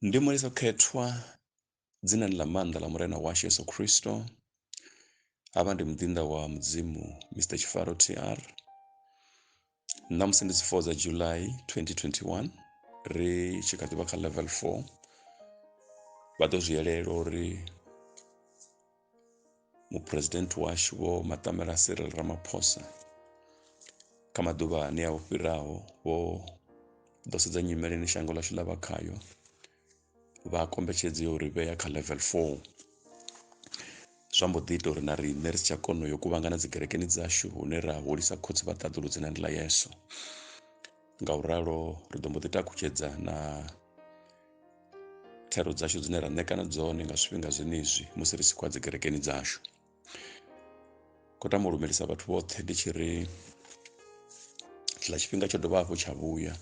Ndi mulisa khethwa dzinani ḽa maanḓa ḽa murena washu Yesu Kristo. Havha ndi mudinda wa mudzimu Mr. Tshifaro TR. Ṋamusi ndi dzi 4 dza July 2021 ri tshi kha ḓivha kha level 4. Vha ḓo zwi yelela uri muphuresidennde washu vho Maṱhupho Cyril Ramaphosa kha maḓuvha ane a u fhiraho vho ḓo sedza nyimele ine shango ḽashu ḽa vha khayo, vha kombetshedza uri vhea kha level 4. Zwa mbo ḓi ita uri na riṋe ri si tsha kona u yo kuvhangana dzi kerekeni dzashu hune ra holisa khotsi vha ṱaḓulu dzinani ḽa Yesu. Nga u ralo ri ḓo mbo ḓi takutshedza na thero dzashu dzine ra ṋekana dzone nga zwifhinga zwenezwi musi ri si khou ya dzi kerekeni dzashu. Khou tama u lumelisa vhathu vhoṱhe ndi tshi ri tshiḽa tshifhinga tsho dovha hafhu tsha vhuya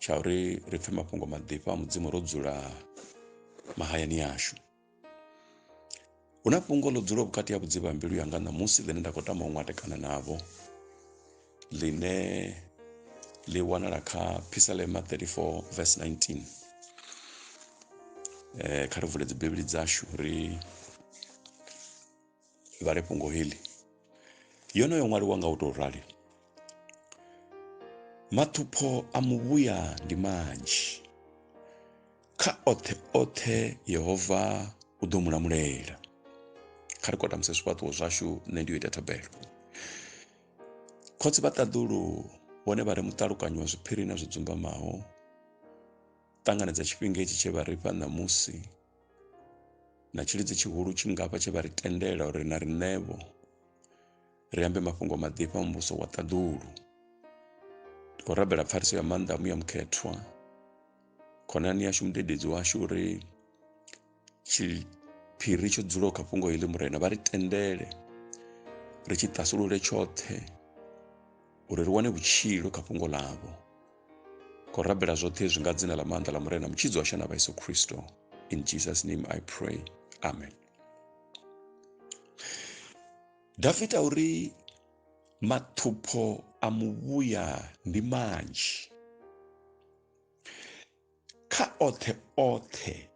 tsha uri ri pfhe mafhungo maḓipfa a mudzimu ro dzula mahayani yashu. Hu na fhungo ḽo dzula vhukati ha vhudzivha mbilu yanga ṋamusi ḽine nda khou tama u ṅwatekana navho, ḽine ḽi wanala kha Psalm 34 verse 19. Kha ri vule dzi bibili dzashu ri vhale fhungo heḽi. Yono yo ṅwaliwa nga u tou rali: Maṱhupho a muvhuya ndi manzhi, kha oṱhe-oṱhe Yehova u ḓo mu lamulela. Kha ri kotamuse zwifhaṱuwo zwashu, nṋe ndi yo ita thabelo. Khotsi vha ṱaḓulu vhone vha ri muṱalukanyo wa zwiphiri na zwo dzumbamaho, ṱanganedza tshifhinga hetshi tshe vha ri fha ṋamusi na tshilidzi tshihulu tshingafha tshe vha ri tendela uri na riṋevho ri ambe mafhungo maḓipfa a muvhuso wa ṱaḓulu. Ndi khou rabela pfhariso ya maanḓa a muya mukhethwa, khonani yashu, mudededzi washu, uri tshiphiri tsho dzulaho kha fhungo heḽi murena vha ri tendele ri tshi ṱasulule tshoṱhe uri ri wane vhutshilo kha fhungo ḽavho. Khou rabela zwoṱhe zwi nga dzina ḽa maanḓa ḽa murena mutshidzi washu na vha Yesu Kristo. In Jesus' name I pray. Amen. Davida uri maṱhupho a muvhuya ndi manzhi, kha oṱhe-oṱhe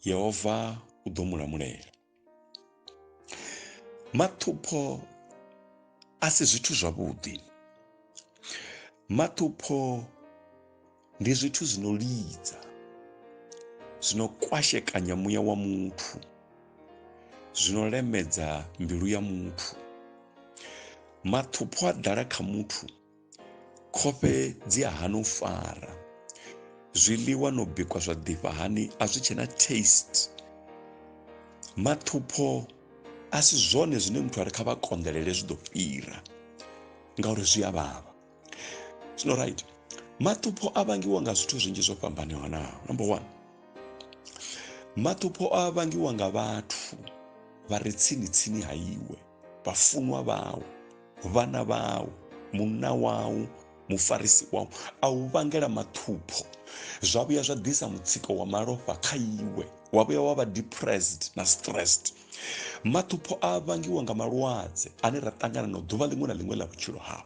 Yehova u ḓo mu lamulela. Maṱhupho a si zwithu zwavhuḓi. Maṱhupho ndi zwithu zwino lidza, zwino kwashekanya muya wa muthu, zwino lemedza mbilu ya muthu. Maṱhupho a ḓala kha muthu, khofhe dzi a hana u fara, zwiḽiwa no bikwa zwa ḓifha hani a zwi tshe na taste. Maṱhupho a si zwone zwine muthu a ri kha vha konḓelele zwi ḓo fhira, ngauri zwi a vhavha. Zwino right, maṱhupho a vhangiwa nga zwithu zwinzhi zwo fhambananaho. Number 1, maṱhupho a vhangiwa nga vhathu vha re tsini ha iwe, vhafunwa vhau, vhana vhau, munna wau, mufarisi wau, a u vhangela maṱhupho. Zwa vhuya zwa ḓisa mutsiko wa malofha kha iwe, wa vhuya wa vha depressed na stressed. Maṱhupho a vhangiwa nga malwadze ane ra ṱangana na ḓuvha ḽiṅwe na ḽiṅwe ḽa vhutshilo hau.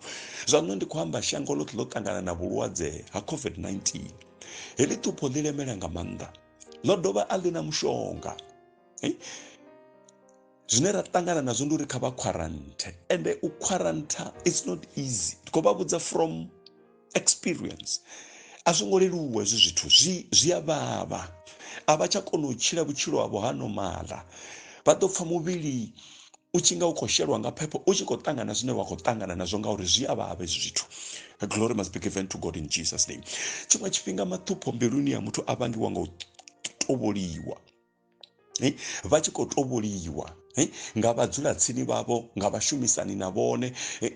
Zwa zwino ndi khou amba shango ḽoṱhe ḽo ṱangana na vhulwadze ha COVID-19. Heḽi ṱhupho ḽi lemela nga maanḓa, ḽo dovha a ḽi na mushonga. Zwine ra ṱangana nazwo ndi uri kha vha quarantine, ende u quarantine it's not easy. Ndi khou vha vhudza from experience. A zwo ngo leluwa hezwi zwithu, zwi a vhavha. A vha tsha kona u tshila vhutshilo havho ha nomala. Vha ḓo pfha muvhili u tshi nga u khou shelwa nga phepho, u tshi khou ṱangana zwine wa khou ṱangana nazwo, ngauri zwi a vhavha hezwi zwithu. Glory must be given to God in Jesus' name. Tshiṅwe tshifhinga maṱhupho mbiluni ya muthu a vhangiwa nga u tovholiwa. Vha tshi khou tovholiwa nga vhadzulatsini vhavho, nga vhashumisani na vhone,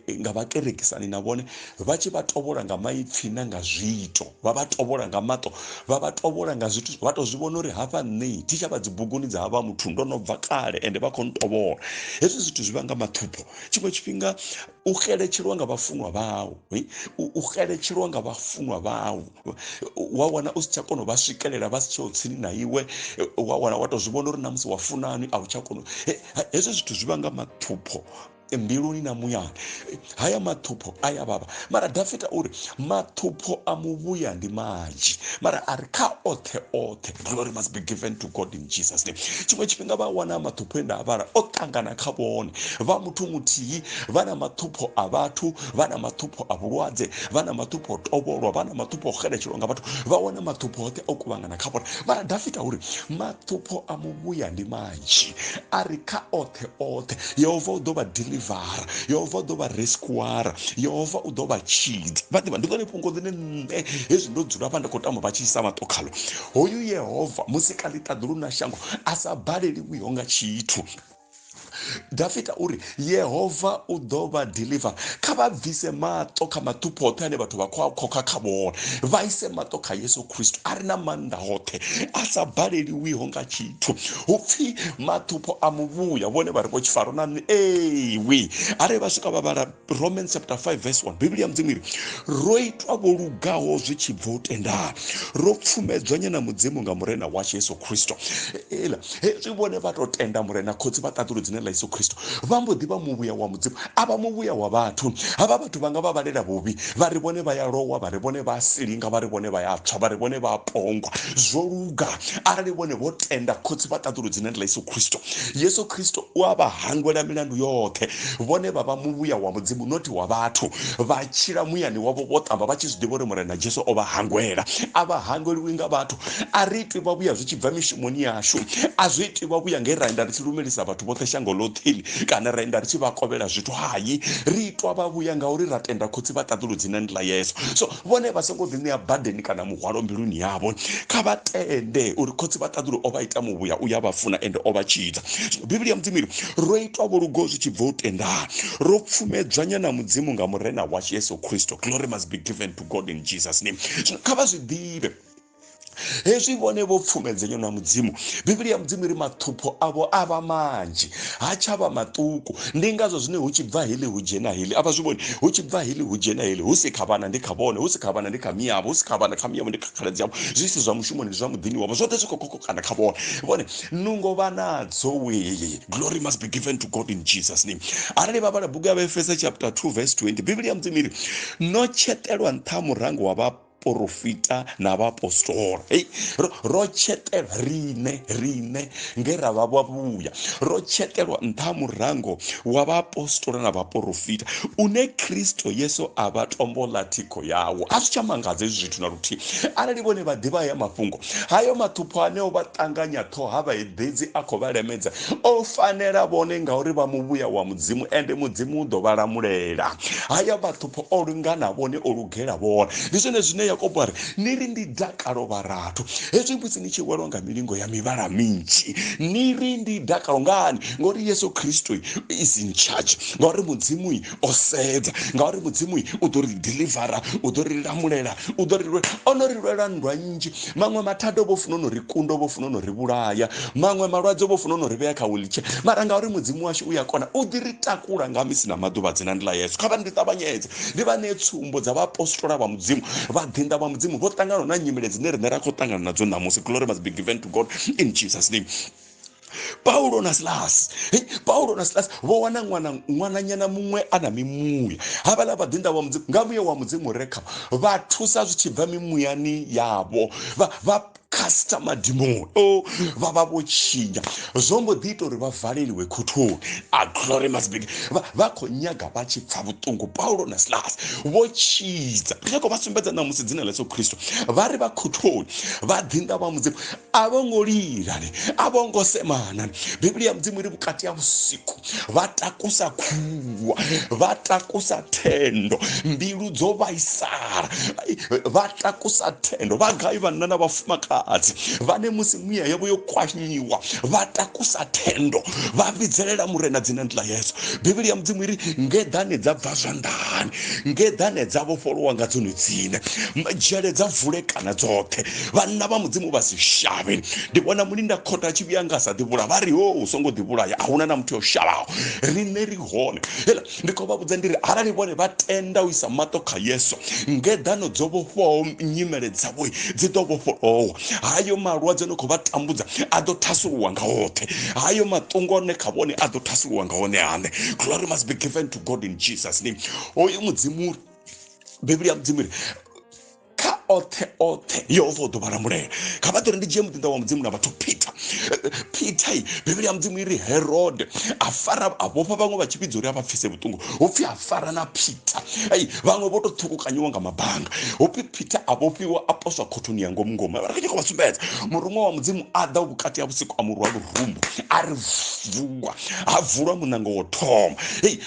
nga vhakerekisani na vhone, vha tshi vha tovhola nga maipfi na nga zwiito, vha vha tovhola nga maṱo, vha vha tovhola nga zwithu, vha tou zwi vhona uri hafha nṋe thi tsha vha dzibuguni dza havha muthu, ndo no bva kale ende vha khou ntovhola. Hezwi zwithu zwi vhanga maṱhupho. Tshiṅwe tshifhinga u xeletshelwa nga vhafunwa vhau, u xeletshelwa nga vhafunwa vhau, wa wana u si tsha kona u vha swikelela, vha si tsheho tsini na iwe, wa wana wa tou zwi vhona uri na musi wa funani a u tsha kona. Hezwi zwithu zwi vhanga maṱhupho. mbiluni na muyani. Haya maṱhupho aya vhavha, mara Dafita uri maṱhupho a muvhuya ndi manzhi, mara ari kha oṱhe-oṱhe. Glory must be given to God in Jesus name. Tshiṅwe tshifhinga vha wana maṱhupho enda a vhala o ṱangana kha vhone, vha muthu muthihi vha na maṱhupho a vhathu, vha na maṱhupho a vhulwadze, vha na maṱhupho o tovholwa, vha na maṱhupho o xeletshelwa nga vhathu, vha wana maṱhupho oṱhe o kuvhangana kha vhone. Mara Dafita uri maṱhupho a muvhuya ndi manzhi, ari kha oṱhe-oṱhe. Yehova u ḓo vha delivera, Yehova u ḓo vha rescuara, Yehova u ḓo vha tshidza. Vha ḓivha ndi ḽone fhungo ḽine nṋe hezwi ndo dzula vha ndi khou tama vha tshi isa maṱo khaḽo. Hoyu Yehova musi kaḽiṱaḓulu na shango a sa baleliwiho nga tshithu. Dafita uri Yehova u ḓo vha deliver, kha vha bvise maṱo kha maṱhupho oṱhe ane vhathu vha khou a khokha kha vhone, vha ise maṱo kha Yesu Kristo a re na maanḓa hoṱhe, a sa baleliwiho nga tshithu. Hupfi maṱhupho a muvhuya, vhone vha ri vho Tshifaro na nṋe ewe, are vha swika vha vhala Romans chapter 5 verse 1, Biblia Mudzimu iri ro itwa vho lugaho zwi tshi bva u tendana, ro pfumedzwa nyana mudzimu nga murena washu Yesu Kristo. Hezwi vhone vha to tenda murena khotsi vha ṱaḓulu dzine ḽa Yesu Kristo, vha mbo ḓivha muvhuya wa mudzimu, avha muvhuya wa vhathu. Havha vhathu vha nga vha vhalela vhuvhi, vha ri vhone vha ya lowa, vha ri vhone vha silinga, vha ri vhone vha ya tswa, vha ri vhone vha pongwa, zwo luga arali vhone vho tenda khotsi vha ṱaḓulu dzine ḽa Yesu Kristo. Yesu Kristo u a vha hangwela milandu yoṱhe, vhone vha vha muvhuya wa mudzimu noti wa vhathu, vha tshila muyani wavho vho ṱamba vha tshi zwi ḓivha uri murena Jesu o vha hangwela. A vha hangweliwi nga vhathu, a ri itwi vhavhuya zwi tshi bva mishumoni yashu, a zwi itwi vhavhuya nge ra enda ri tshi lumelisa vhathu vhoṱhe shango ḽoṱhe kana ra enda ri tshi vha kovhela zwithu. Hayi, ri itwa vhavhuya ngauri ra tenda khotsi vha ṱaḓulu dzine ḽa Yesu. So vhone vha songo ḓi ṋea badeni kana muhwalo mbiluni yavho, kha vha tende uri khotsi vha ṱaḓulu o vha ita muvhuya, u ya vha funa ende o vha tshidza. Biblia Mudzimu iri ro itwa vho lugo zwi tshi bva u tendana, ro pfumedzwa nyana mudzimu nga murena washu Yesu Kristo. Glory must be given to God in Jesus name. Kha vha zwi ḓivhe hezwi vhone vho pfumedzenyo na mudzimu, Biblia Mudzimu iri maṱhupho avho a vha manzhi, ha tshavha maṱuku. Ndi ngazwo zwine hu tshi bva heḽi hu dzhena heḽi, a vha zwi vhoni, hu tshi bva heḽi hu dzhena heḽi, hu si kha vhana ndi kha vhone, hu si kha vhana ndi kha miyavho, hu si kha vhana kha miyavho ndi kha khaladzi yavho, zwi si zwa mushumoni ndi zwa muḓini wavho, zwoṱhe zwi khou kokokana kha vhone. Vhone nungo vha nadzo weye. Glory must be given to God in Jesus name. Arali vha vhala bugu ya Efeso chapter 2 verse 20, Biblia Mudzimu iri no tshetelwa nṱha murango wa vha profita na vhaapostoli. Ro tshetelwa rine nge ra vha vhavhuya, ro tshetelwa nṱha murango wa vhaapostoli na vhaprofita une Kristo Yesu a vha tombo ḽa thikho yawo. A zwi tsha mangadza hezwi zwithu na luthihi. Arali vhone vha ḓivha haya mafhungo, hayo maṱhupho aneo vha ṱanganya ṱhoha vhaededzi a khou vha lemedza, o fanela vhone ngauri vha muvhuya wa mudzimu, ende mudzimu u ḓo vha lamulela. Haya maṱhupho o lingana vhone, o lugela vhone. Ndi zwone zwine Yakobo ari ni ri ndi dakalo vharathu, hezwi musi ni tshi welwa nga milingo ya mivhala minzhi, ni ri ndi dakalo. Ngani? Ngauri Yesu Kristo is in charge, ngauri mudzimu o sedza, ngauri mudzimu u ḓo ri delivera, u ḓo ri lamulela, u ḓo ri ono ri lwela nndwa nnzhi. Maṅwe mathada vho funa no ri kunda, vho funa no ri vhulaya, maṅwe malwadze vho funa no ri vhea kha wheelchair, mara ngauri mudzimu washu u ya kona u ḓi ri takula nga misi na maḓuvha dzina ndi ḽa Yesu. Kha vha ndi ṱavhanyedze ndi vha ṋee tsumbo dza vhaapostola vha mudzimu, vhaḓinḓa vha mudzimu vho ṱangana na nyimele dzine riṋe ra khou ṱangana nadzo ṋamusi. Glory must be given to God in Jesus name. Paulo na Silas vho wana ṅwananyana muṅwe a na mimuya, havhaḽa vhaḓinḓa vha mudzimu nga muya wa mudzimu rekha vha thusa zwi tshi bva mimuyani yavho, vha casta madimoni, vha vha vho tshinya, zwo mbo ḓi ita uri vha valeliwe khothoni. Glory must be, vha khou nyaga vha tshi pfa vhuṱungu. Paulo na Silas vho tshidza, ndi khou vha sumbedza ṋamusi dzina ḽa Yesu Kristo, vha ri vha khothoni, vhaḓinḓa vha mudzimu a vho ngo lila, a vho ngo semana. Biblia Mudzimu iri vhukati ya vhusiku vha takusa khuwa, vha takusa thendo, mbilu dzo vhaisala, vha takusa thendo, vha gai vhanna na vhafumakadzi vhane musi muya yavho yo kwanyiwa vha takusa thendo, vha vhidzelela murena dzina ndi ḽa Yesu. Biblia Mudzimu iri ngeḓane dza bva zwanḓani, ngeḓane dza vhofholowa nga dzone dzine, dzhele dza vulekana dzoṱhe, vhanna vha mudzimu vha si shavhe. Ndi vhona mulinda khotha tshi vhuya nga sa ḓivhula, vha ri u songo ḓivhulaya, a huna na muthu yo shavhaho, riṋe ri hone. Ndi khou vha vhudza ndi ri arali vhone vha tenda u isa maṱo kha Yesu, ngeḓano dzo vhofholowaho nyimele dzavho dzi ḓo vhofholowa. hayo malwadze no khou vha tambudza a ḓo thasuluwa nga oṱhe, hayo maṱungu ane kha vhone a ḓo thasuluwa nga one ane. Glory must be given to God in Jesus name. Hoyu mudzimu Biblia mudzimu kha oṱhe-oṱhe Yehova u ḓo vha lamulela. Kha vha tori ndi dzhie muṱinda wa mudzimu na vhathu Peter. Peter Biblia mudzimu iri Herod a fara a vhofha vhaṅwe vha tshi vhidza uri a vha pfise vhuṱungu, hupfi a fara na Peter. Vhaṅwe vho to ṱhukhukanyiwa nga mabanga, hupfi Peter a vhofhiwa a poswa khothoni ya ngomu ngomu. Vha khou vha sumbedza muruṅwa wa mudzimu a ḓa vhukati ha vhusiku a murwa lurumbu a ri vuwa a vulwa munango wo thoma.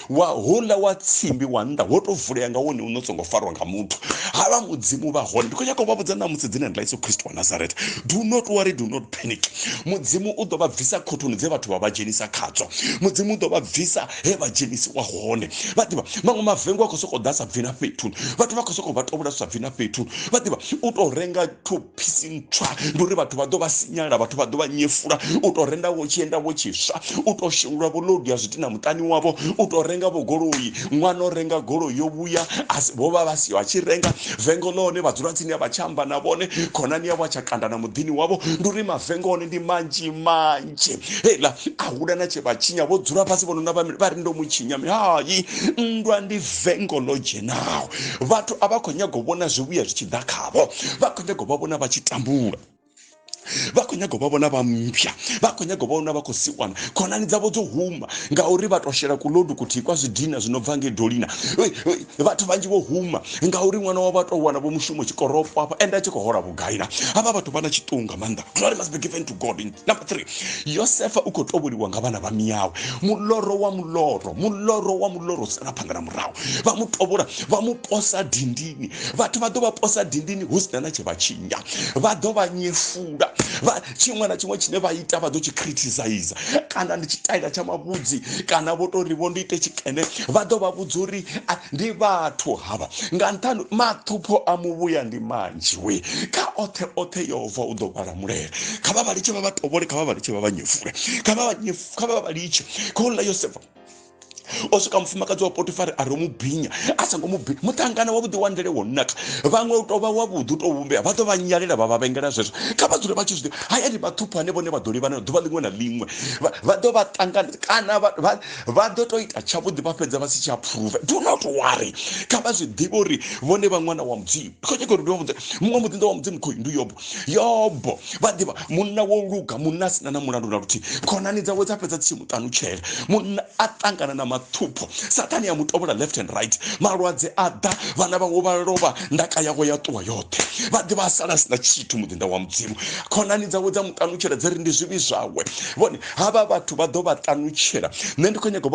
Wa hula wa tsimbi wa nnḓa wo to vulea nga wone uno songo farwa nga muthu. Havha mudzimu vha hone. Ndi khou nyaka u vha vhudza na musi dzine nda Yesu Kristo wa Nazareth. Do not worry, do not panic. Mudzimu u ḓo vha bvisa khothoni dze vhathu vha vha dzhenisa khadzo. Mudzimu u ḓo vha bvisa he vha dzhenisiwa hone. Vha ḓivha maṅwe mavengo a khou sokou ḓa sa bvi na fhethu, vhathu vha khou sokou vha tovhola sa bvi na fhethu. Vha ḓivha u tou renga thophisi ntswa ndi uri vhathu vha ḓo vha sinyala, vhathu vha ḓo vha nyefula. U tou renda wo tshi enda wo tshiswa, u tou shulula vho lodi ya zwitina muṱani wavho, u tou renga vho goloi, ṅwana o renga goloi yo vhuya vho vha vha siho a tshi renga vengo ḽone vha dzula tsini ya vha tshi amba na vhone, khonani yavho a tsha kanda na muḓini wavho. Ndi uri mavengo one ndi manzhi manzhi, heiḽa a hula na tshe vha tshinya vho dzula fhasi vho nona vha ri ndo mu tshinya. Hayi, nndwa ndi vengo ḽo dzhenaho. Vhathu a vha khou nyaga u vhona zwivhuya zwi tshi ḓa khavho, vha khou nyaga u vha vhona vha tshi tambula, vha khou nyaga u vha vhona vha mpya, vha khou nyaga u vha vhona vha khou siwana khonani dzavho dzo huma ngauri vha to shela kulodu kuthihi kwa zwidina zwi no bva ngei dolina. Vhathu vhanzhi vho huma ngauri ṅwana wavho a tou wana vho mushumo tshikoropo afha ende a tshi khou hola vhugai na. Havha vhathu vha na tshiṱungu nga maanḓa. Glory must be given to God. Number 3, Yosefa u khou tovholiwa nga vhana vha miyawe. Muloro wa muloro sala phanḓa na murahu. Vha mu tovhola vha mu posa dindini. Vhathu vha ḓo vha posa dindini hu sina na tshe vha tshinya, vha ḓo vha nyefula. Tshiṅwe na tshiṅwe tshine vha ita vha ḓo tshi criticize, kana ndi tshitaila tsha mavhudzi, kana vho tori vho ndi ite tshikene. Vha ḓo vha vhudza uri ndi vhathu havha nga nṱhani maṱhupho a muvhuya ndi manzhi we. Kha oṱhe-oṱhe Yehova u ḓo vha lamulela. Kha vha litshe vha vha tovhole, kha vha litshe vha vha nyefule, kha vha litshe. Khouḽa Yosefa o swika mufumakadzi wa Potifari a ri mu binya a songo mu binya muṱangana wavhuḓi wa ndele wo naka. Vhaṅwe u tou vha wavhuḓi u tou vhumbea vha ḓo vha nyalela vha vha vhengela zwezwo. Kha vha dzule vha tshi zwi haya ndi maṱhupho ane vhone vha ḓo livhana ḓuvha ḽiṅwe na ḽiṅwe. Vha ḓo vha ṱangana kana vha ḓo tou ita tshavhuḓi vha fhedza vha si tsha approve. Do not worry, kha vha zwi ḓivhe uri vhone vha ṅwana wa mudzimu. Khou nyanga uri ndi muṅwe muḓinḓa wa mudzimu khou ndi Yobo. Vha ḓivha munna wo luga, munna a sina na mulandu na luthihi, khonani dzawe dza fhedza dzi tshi muṱanutshela. Munna a ṱangana na maṱhupho, Satani ya mutovhola left and right. Malwadze a ḓa, vhana vhaṅwe vha lovha, ndaka yawe ya ṱuwa yoṱhe. Vha ḓivha a sala sina tshithu muḓinḓa wa mudzimu. Khonani dzawe dza muṱanutshela dzi ri ndi zwivhi zwawe. Vhone havha vhathu vha ḓo vha ṱanutshela. Nṋe ndi khou nyaga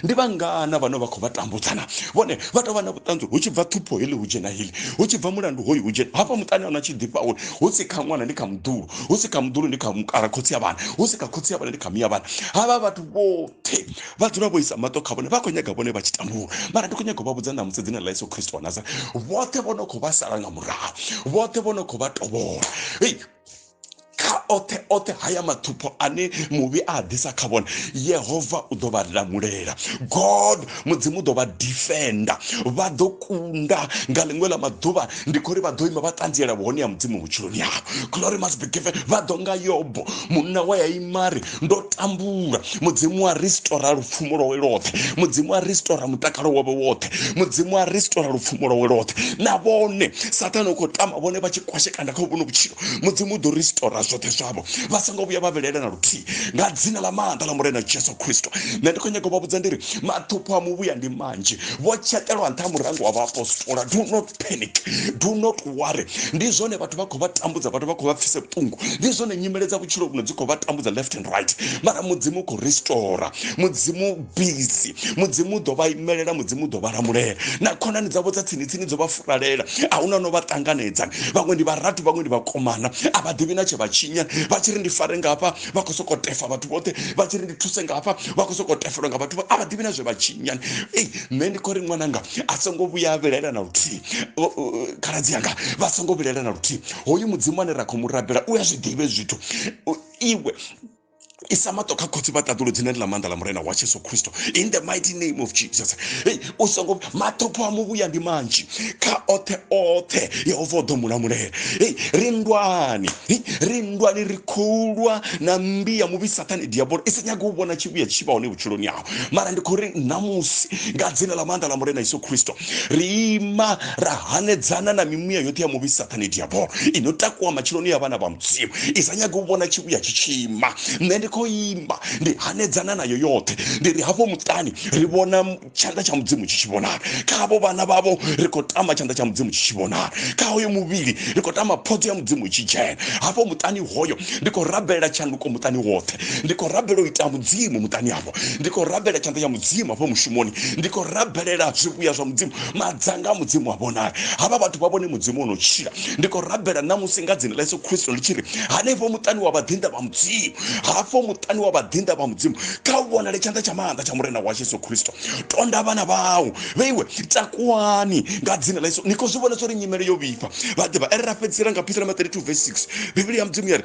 ndi vhangana vhane vha khou vha tambudzana. Vhone vha tou vha na vhuṱanzi hu tshi bva ṱhupho heḽi hu dzhena heḽi, hu tshi bva mulandu hoyu hu dzhena hafha muṱani a tshi ḓifha uri hu si kha ṅwana ndi kha muḓulu, hu si kha muḓulu ndi kha mukala khotsi ya vhana, hu si kha khotsi ya vhana ndi kha miya vhana. Havha vhathu vhoṱhe vha dzula vho isa maṱo kha vhone, vha khou nyaga vhone vha tshi tambula. Mara ndi khou nyaga u vha vhudza na musi dzine ḽa Yesu Kristo wa Nazareth. Vhoṱhe vho no khou vha sala nga murahu, vhoṱhe vho no khou vha tovhola. Kha oṱhe-oṱhe haya maṱhupho ane muvhi a ḓisa kha vhone, Yehova u ḓo vha lamulela. God mudzimu u ḓo vha defender. Vha ḓo kunda nga ḽiṅwe ḽa maḓuvha. Ndi khou ri vha ḓo ima vha ṱanziela vhone ya mudzimu vhutshiloni yavho. Glory must be given. Vha ḓo nga Yobo, munna wa ya imari ndo tambula. Mudzimu a restore lupfumo lwawe lwoṱhe, mudzimu a restore mutakalo wawe woṱhe, mudzimu a restore lupfumo lwawe lwoṱhe. Na vhone Satani u khou tama vhone vha tshi kwashekana kha vhuno vhutshilo, mudzimu u ḓo restore zwoṱhe zwavho. Vha songo vhuya vha vhelela na luthihi nga dzina ḽa maanḓa ḽa murena Jesu Kristo. Nṋe ndi khou nyaga u vha vhudza ndi ri maṱhupho a muvhuya ndi manzhi, vho tshetelwa nṱha murango wa vhaapostola. Do not panic, do not worry. Ndi zwone vhathu vha khou vha tambudza, vhathu vha khou vha pfise vhuṱungu, ndi zwone nyimele dza vhutshilo buno dzi khou vha tambudza left and right. Mara mudzimu u khou restore, mudzimu busy, mudzimu u ḓo vha imelela, mudzimu u ḓo vha lamulela. Na khonani dzavho dza tsini dzo vha furalela, a huna no vha ṱanganedza. Vhaṅwe ndi vharati, vhaṅwe ndi vhakomana, a vha ḓivhi na tshe vha tshinya. Vha tshi ri ndi fare ngafha vha khou sokou tefa vhathu vhoṱhe, vha tshi ri ndi thuse ngafha vha khou sokou tefelwa nga vhathu, a vha ḓivhi na zwe vha tshinyani. Nṋe ndi khou ri ṅwananga a songo vhuya a vhilela na luthihi, khaladzi yanga vha songo vhilela na luthihi. Hoyu mudzimu ane ra khou mu rabela u ya zwi ḓivhe zwithu. Iwe isamato kha khotsi vha ṱaḓulo dzine ḽa maanḓa ḽa murena wa Jesu Kristo, in the mighty name of Jesus. Hey, u songo maṱhupho a muvhuya ndi manzhi kha oṱhe-oṱhe Yehova o ḓo mulamulela. Hey, ri ndwani ri khou lwa na mmbi ya muvhi Saṱani diabolo i sa nyaga u vhona tshivhuya tshi vha hone vhutshiloni hawo, mara ndi khou ri namusi nga dzina ḽa maanḓa ḽa murena Yesu Kristo ri ima ra hanedzana na mimuya yoṱhe ya muvhi Saṱani diabolo ino takuwa matshiloni ya vhana vha mudzimu i sa nyaga u vhona tshivhuya tshi tshi ima. Nṋe ndi khou imba ndi hanedzana nayo yoṱhe, ndi ri hafho muṱani ri vhona tshanḓa tsha mudzimu tshi tshi vhonala, kha havho vhana vhavho ri khou tama tshanḓa tsha mudzimu tshi tshi vhonala, kha hoyo muvhili ri khou tama phodzo ya mudzimu i tshi dzhena hafho muṱani hoyo. Ndi khou rabelela tshanduko muṱani woṱhe, ndi khou rabelela u ita mudzimu muṱani havho, ndi khou rabelela tshanḓa ya mudzimu hafho mushumoni, ndi khou rabelela zwivhuya zwa mudzimu, madzanga a mudzimu a vhonala, havha vhathu vha vhone mudzimu ono tshila. Ndi khou rabelela namusi nga dzina ḽa Yesu Kristo ndi tshi ri hanefho muṱani wa vhaḓinḓa vha mudzimu, hafho muṱani wa vhaḓinḓa vha mudzimu kha u vhonale tshanḓa tsha maanḓa tsha murena wa Yesu Kristo. Tonda vhana vhau vheiwe takuwani nga dzina ḽa Yesu. Ni khou zwi vhona zwo ri nyimele yo vhifha vhaḓivha ra fhedzisela nga Psalm 32 verse 6 Bivhili ya mudzimu ya ri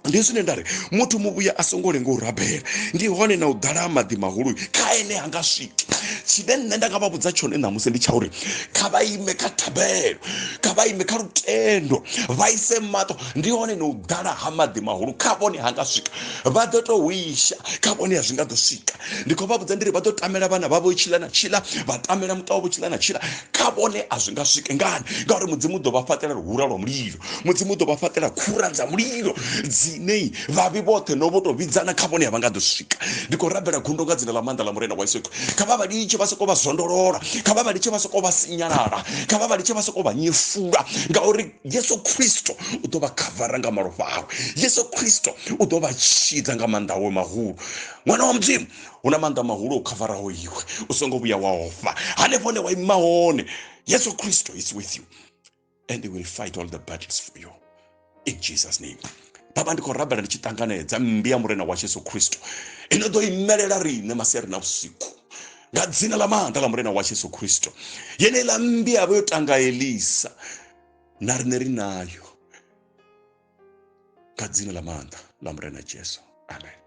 ndi zwine nda ri muthu muvhuya a songo lenga u rabela, ndi hone na u ḓala ha maḓi mahulu kha ene hanga swiki. Tshine nṋe nda nga vha vhudza tshone ṋamusi ndi tsha uri kha vha ime kha thabelo, kha vha ime kha lutendo, vha ise maṱo, ndi hone na u ḓala ha maḓi mahulu kha vhone hanga swika. Vha ḓo to wisha kha vhone a zwi nga ḓo swika. Ndi khou vha vhudza ndi ri vha ḓo tamela vhana vhavho tshila na tshila, vha tamela muṱa wavho tshila na tshila, kha vhone a zwi nga swike. Ngani? Ngauri mudzimu u ḓo vha fhaṱela luhura lwa mulilo, mudzimu u ḓo vha fhaṱela khura dza mulilo dzine vhavhi vhoṱhe no vho to vhidzana kha vhone a vha nga ḓo swika. Ndi khou rabela gundo nga dzina ḽa maanḓa ḽa murena wa Yesu. Kha vha vhalitshe vha soko vha zwondolola, kha vha vhalitshe vha soko vha sinyalala, kha vha vhalitshe vha soko vha nyefula, ngauri Yesu Kristo u ḓo vha khavara nga malofha awe. Yesu Kristo u ḓo vha tshidza nga maanḓa awe mahulu. Ṅwana wa mudzimu hu na maanḓa mahulu o khavaraho iwe, u songo vhuya wa ofha hanefho hone wa ima hone. Yesu Kristo is with you and he will fight all the battles for you in Jesus name. Baba ndi khou rabela ndi tshi ṱanganedza mmbi ya murena wa Yesu Kristo ino ḓo imelela riṋe masiari na vhusiku nga dzina ḽa maanḓa ḽa murena wa Yesu Kristo. Yeneiḽa mmbi yavho yo tanga Elisa na riṋe ri nayo nga dzina ḽa maanḓa ḽa murena Jesu. Amen.